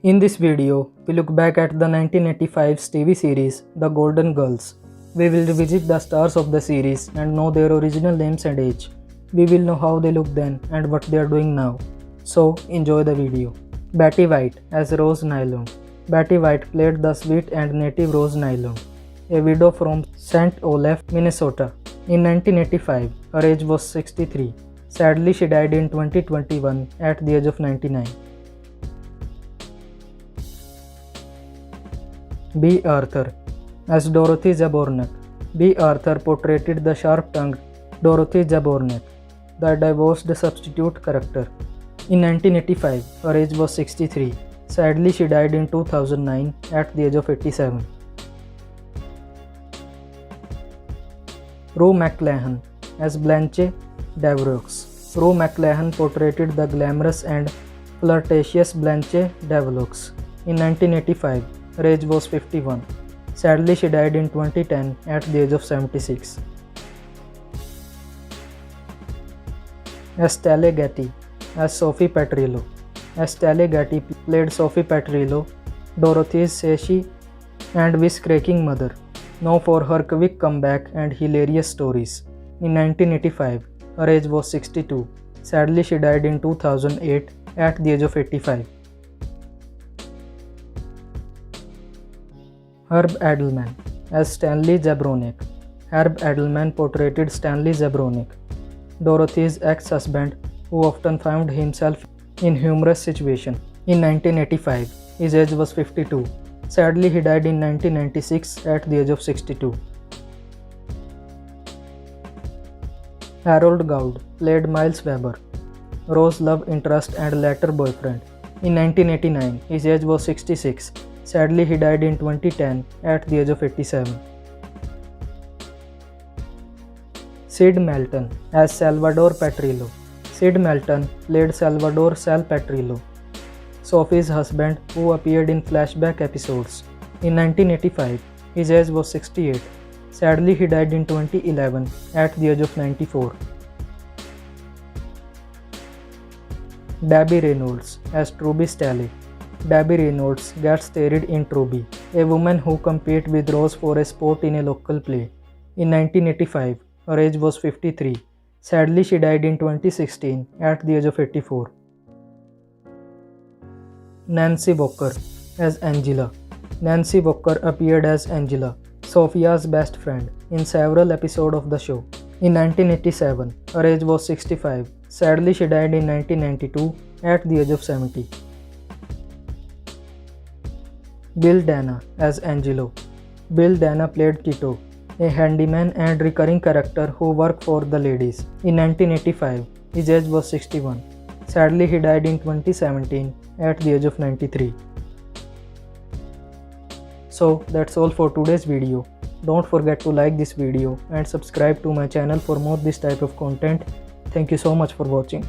In this video, we look back at the 1985 TV series The Golden Girls. We will revisit the stars of the series and know their original names and age. We will know how they look then and what they are doing now. So, enjoy the video. Betty White as Rose Nylon. Betty White played the sweet and native Rose Nylon, a widow from St. Olaf, Minnesota. In 1985, her age was 63. Sadly, she died in 2021 at the age of 99. B. Arthur as Dorothy Zabornak. B. Arthur portrayed the sharp-tongued Dorothy Zabornak, the divorced substitute character. In 1985, her age was 63. Sadly, she died in 2009 at the age of 87. Rue McClanahan as Blanche Davroux. Rue McClanahan portrayed the glamorous and flirtatious Blanche Davroux. In 1985, her age was 51. Sadly, she died in 2010 at the age of 76. Estelle Getty as Sophie Petrillo. Estelle Getty played Sophie Petrillo, Dorothy's sassy and whisk-cracking mother, known for her quick comeback and hilarious stories. In 1985, her age was 62. Sadly, she died in 2008 at the age of 85. Herb Edelman as Stanley Zabronek. Herb Edelman portrayed Stanley Zabronek, Dorothy's ex-husband who often found himself in humorous situations. In 1985, his age was 52. Sadly, he died in 1996 at the age of 62. Harold Gould played Miles Weber, Rose's love interest and later boyfriend. In 1989, his age was 66. Sadly, he died in 2010 at the age of 87. Sid Melton as Salvador Petrillo. Sid Melton played Salvador Sal Petrillo, Sophie's husband who appeared in flashback episodes. In 1985, his age was 68. Sadly, he died in 2011 at the age of 94. Debbie Reynolds as Truby Staley. Debbie Reynolds gets starred in Truby, a woman who competes with Rose for a spot in a local play. In 1985, her age was 53. Sadly, she died in 2016 at the age of 84. Nancy Walker as Angela. Nancy Walker appeared as Angela, Sophia's best friend, in several episodes of the show. In 1987, her age was 65. Sadly, she died in 1992 at the age of 70. Bill Dana as Angelo. Bill Dana played Tito, a handyman and recurring character who worked for the ladies. In 1985, his age was 61. Sadly, he died in 2017 at the age of 93. So that's all for today's video. Don't forget to like this video and subscribe to my channel for more this type of content. Thank you so much for watching.